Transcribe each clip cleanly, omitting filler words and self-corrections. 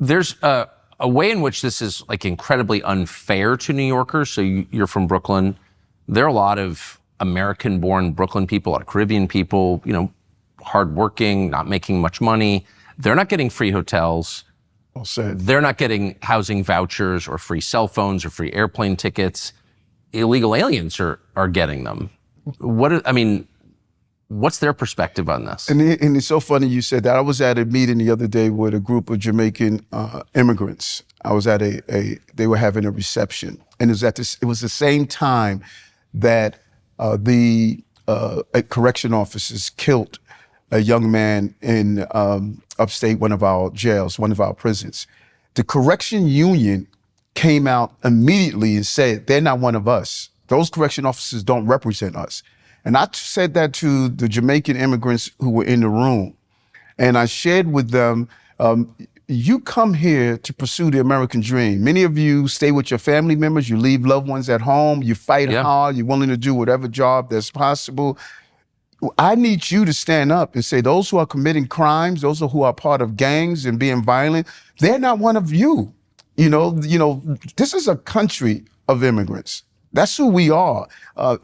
There's a way in which this is like incredibly unfair to New Yorkers. So you're from Brooklyn. There are a lot of American-born Brooklyn people, a lot of Caribbean people, hardworking, not making much money. They're not getting free hotels. Well said. They're not getting housing vouchers or free cell phones or free airplane tickets. Illegal aliens are getting them. What's their perspective on this? And it's so funny you said that. I was at a meeting the other day with a group of Jamaican immigrants. I was at they were having a reception, and it was the same time that the correction officers killed a young man in upstate, one of our jails, one of our prisons. The correction union came out immediately and said, they're not one of us. Those correction officers don't represent us. And I said that to the Jamaican immigrants who were in the room. And I shared with them, you come here to pursue the American dream. Many of you stay with your family members, you leave loved ones at home, you fight hard, you're willing to do whatever job that's possible. I need you to stand up and say, those who are committing crimes, those who are part of gangs and being violent, they're not one of you. This is a country of immigrants. That's who we are.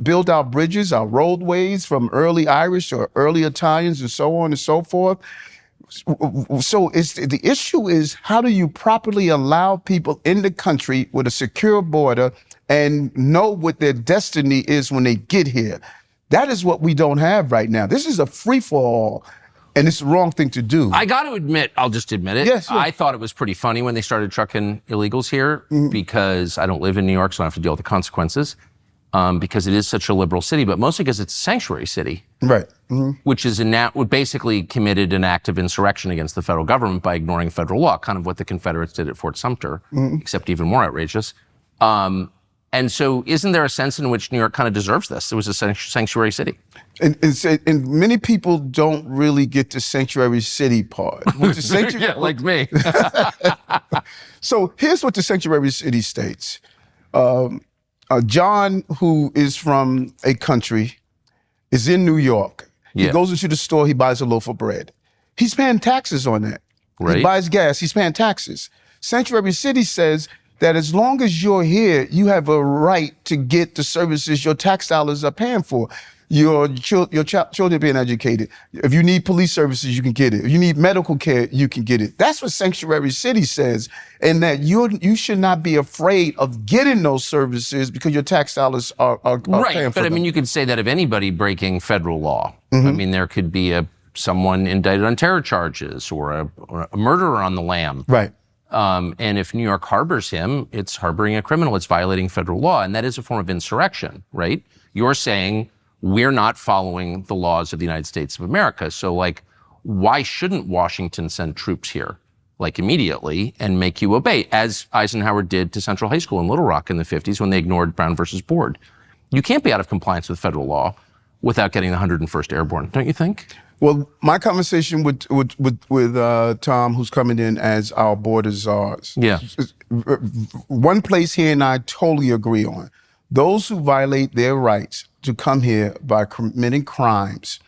Build our bridges, our roadways from early Irish or early Italians and so on and so forth. So the issue is, how do you properly allow people in the country with a secure border and know what their destiny is when they get here? That is what we don't have right now. This is a free-for-all, and it's the wrong thing to do. I got to admit, I'll just admit it. Yes, I thought it was pretty funny when they started trucking illegals here because I don't live in New York, so I don't have to deal with the consequences because it is such a liberal city, but mostly because it's a sanctuary city. Right. Which is basically committed an act of insurrection against the federal government by ignoring federal law, kind of what the Confederates did at Fort Sumter, except even more outrageous. And so isn't there a sense in which New York kind of deserves this? It was a sanctuary city. And many people don't really get the sanctuary city part. Yeah, like me. So here's what the sanctuary city states. John, who is from a country, is in New York. He goes into the store, he buys a loaf of bread. He's paying taxes on that. Right. He buys gas, he's paying taxes. Sanctuary city says that as long as you're here, you have a right to get the services your tax dollars are paying for. Your children being educated. If you need police services, you can get it. If you need medical care, you can get it. That's what Sanctuary City says, and that you should not be afraid of getting those services because your tax dollars are right, paying for but them. I mean, you could say that of anybody breaking federal law. I mean, there could be someone indicted on terror charges or a murderer on the lam. Right. And if New York harbors him, it's harboring a criminal. It's violating federal law, and that is a form of insurrection, right? You're saying we're not following the laws of the United States of America. So, why shouldn't Washington send troops here, immediately and make you obey, as Eisenhower did to Central High School in Little Rock in the 50s when they ignored Brown versus Board? You can't be out of compliance with federal law without getting the 101st Airborne, don't you think? Well, my conversation with Tom, who's coming in as our border czars. Yeah. One place he and I totally agree on. Those who violate their rights to come here by committing crimes,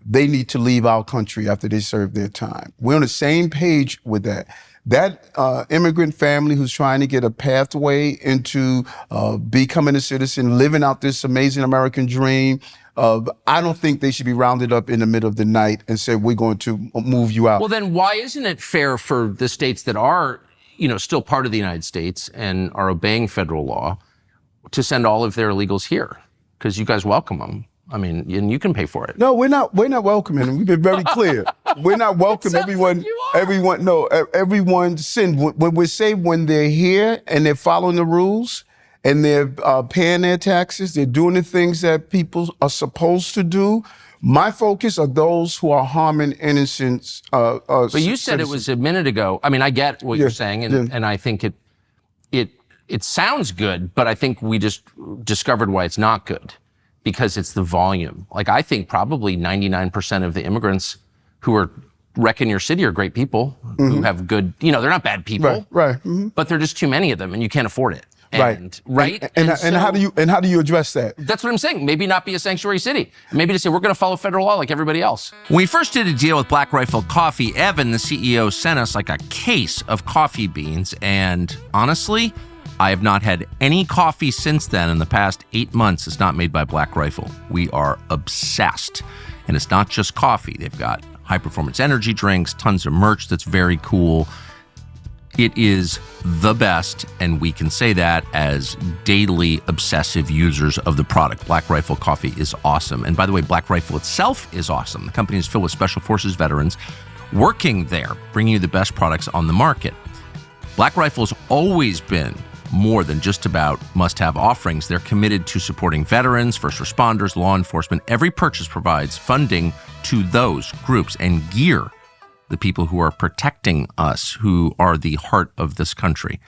they need to leave our country after they serve their time. We're on the same page with that. That immigrant family who's trying to get a pathway into becoming a citizen, living out this amazing American dream, I don't think they should be rounded up in the middle of the night and say, we're going to move you out. Well, then why isn't it fair for the states that are, still part of the United States and are obeying federal law to send all of their illegals here? Because you guys welcome them. I mean, and you can pay for it. No, we're not welcoming them. We've been very clear. We're not welcoming everyone. Everyone sin. When we say when they're here and they're following the rules and they're paying their taxes, they're doing the things that people are supposed to do. My focus are those who are harming innocents. But you said it was a minute ago. I mean, I get what you're saying, and I think it sounds good, but I think we just discovered why it's not good. Because it's the volume. I think probably 99% of the immigrants who are wrecking your city are great people who have good, they're not bad people. Right. But there are just too many of them and you can't afford it. And, right? And so, how do you address that? That's what I'm saying. Maybe not be a sanctuary city. Maybe to say we're going to follow federal law like everybody else. When we first did a deal with Black Rifle Coffee, Evan, the CEO, sent us like a case of coffee beans. And honestly, I have not had any coffee since then in the past 8 months. It's not made by Black Rifle. We are obsessed. And it's not just coffee. They've got high-performance energy drinks, tons of merch that's very cool. It is the best, and we can say that as daily obsessive users of the product. Black Rifle Coffee is awesome. And by the way, Black Rifle itself is awesome. The company is filled with Special Forces veterans working there, bringing you the best products on the market. Black Rifle's always been more than just about must-have offerings. They're committed to supporting veterans, first responders, law enforcement. Every purchase provides funding to those groups and gear the people who are protecting us, who are the heart of this country.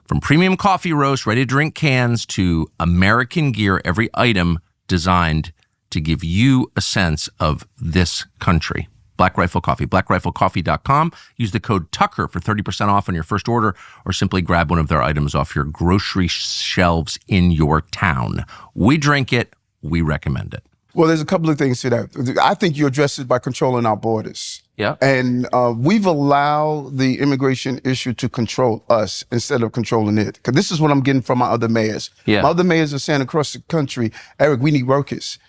From premium coffee roasts, ready-to-drink cans, to American gear, every item designed to give you a sense of this country. Black Rifle Coffee, blackriflecoffee.com. Use the code Tucker for 30% off on your first order, or simply grab one of their items off your grocery shelves in your town. We drink it. We recommend it. Well, there's a couple of things to that. I think you address it by controlling our borders. Yeah. And we've allowed the immigration issue to control us instead of controlling it. Because this is what I'm getting from my other mayors. Yeah. My other mayors are saying across the country, Eric, we need workers.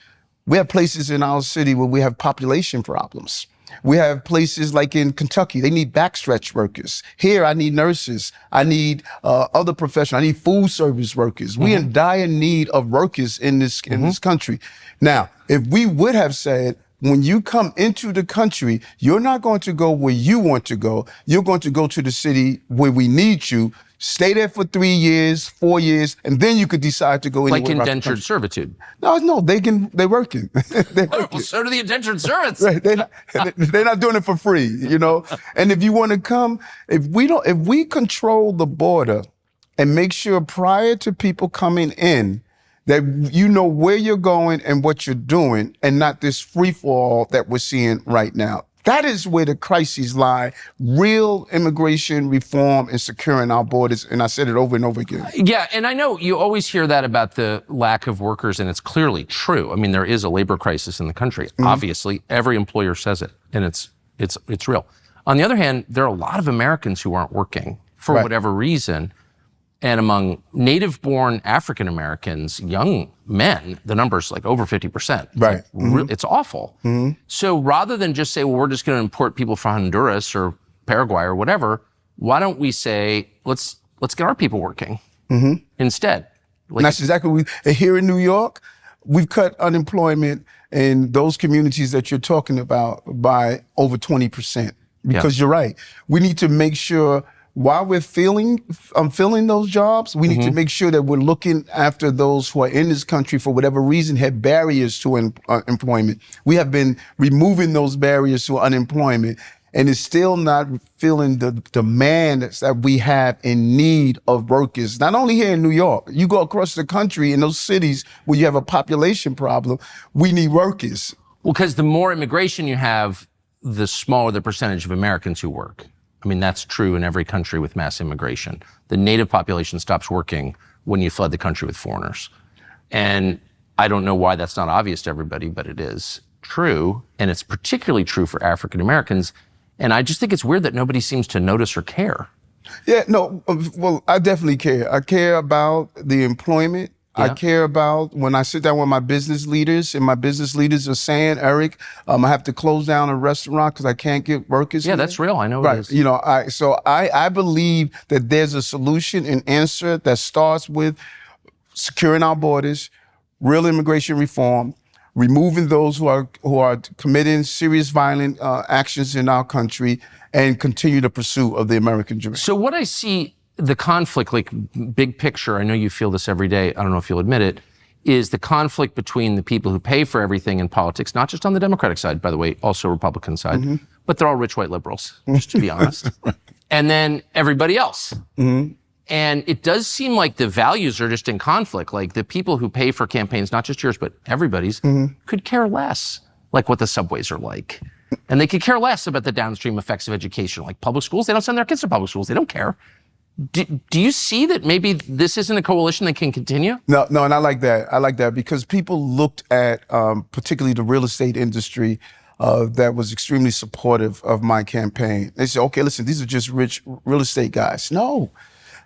We have places in our city where we have population problems. We have places like in Kentucky, they need backstretch workers. Here, I need nurses. I need other professionals. I need food service workers. We're in dire need of workers in this country. Now, if we would have said, when you come into the country, you're not going to go where you want to go. You're going to go to the city where we need you. Stay there for 3 years, 4 years, and then you could decide to go anywhere. Like indentured servitude. No, they're working. Well, so do the indentured servants. Right, they're not doing it for free, you know? And if you want to come, if we control the border and make sure prior to people coming in that you know where you're going and what you're doing, and not this free for all that we're seeing right now. That is where the crises lie. Real immigration reform and securing our borders. And I said it over and over again. Yeah, and I know you always hear that about the lack of workers, and it's clearly true. I mean, there is a labor crisis in the country. Obviously, every employer says it, and it's real. On the other hand, there are a lot of Americans who aren't working for whatever reason. And among native-born African Americans, young men, the number's like over 50%. Right. It's awful. So rather than just say, well, we're just going to import people from Honduras or Paraguay or whatever, why don't we say, let's get our people working instead? And that's exactly what here in New York, we've cut unemployment in those communities that you're talking about by over 20%. Because you're right. We need to make sure while we're filling those jobs, we need to make sure that we're looking after those who are in this country for whatever reason have barriers to employment. We have been removing those barriers to unemployment, and it's still not filling the demand that we have in need of workers. Not only here in New York, you go across the country in those cities where you have a population problem, we need workers. Well, because the more immigration you have, the smaller the percentage of Americans who work. I mean, that's true in every country with mass immigration. The native population stops working when you flood the country with foreigners. And I don't know why that's not obvious to everybody, but it is true. And it's particularly true for African Americans. And I just think it's weird that nobody seems to notice or care. Yeah, no, well, I definitely care. I care about the employment. I care about when I sit down with my business leaders, and my business leaders are saying, Eric, I have to close down a restaurant because I can't get workers. Yeah, that's real. I know right. It is. You know, I believe that there's a solution and answer that starts with securing our borders, real immigration reform, removing those who are committing serious violent actions in our country, and continue the pursuit of the American dream. So what I see, the conflict, like big picture, I know you feel this every day, I don't know if you'll admit it, is the conflict between the people who pay for everything in politics, not just on the Democratic side, by the way, also Republican side, but they're all rich white liberals, just to be honest. And then everybody else. And it does seem like the values are just in conflict. Like the people who pay for campaigns, not just yours, but everybody's, could care less, like what the subways are like. And they could care less about the downstream effects of education, like public schools. They don't send their kids to public schools. They don't care. Do you see that maybe this isn't a coalition that can continue? No, and I like that. I like that because people looked at particularly the real estate industry that was extremely supportive of my campaign. They said, okay, listen, these are just rich real estate guys. No.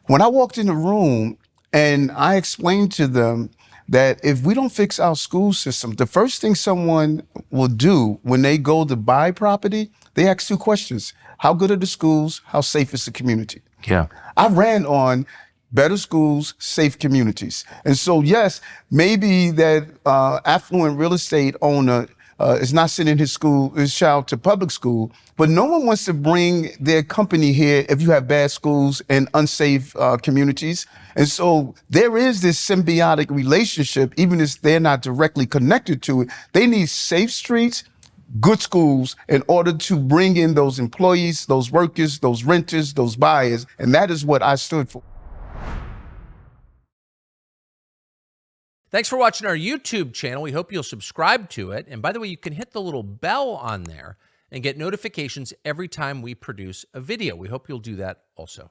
When I walked in the room and I explained to them that if we don't fix our school system, the first thing someone will do when they go to buy property, they ask two questions. How good are the schools? How safe is the community? Yeah. I ran on better schools, safe communities. And so, yes, maybe that affluent real estate owner is not sending his child to public school, but no one wants to bring their company here if you have bad schools and unsafe communities. And so there is this symbiotic relationship, even if they're not directly connected to it. They need safe streets, good schools in order to bring in those employees, those workers, those renters, those buyers. And that is what I stood for. Thanks for watching our YouTube channel. We hope you'll subscribe to it. And by the way, you can hit the little bell on there and get notifications every time we produce a video. We hope you'll do that also.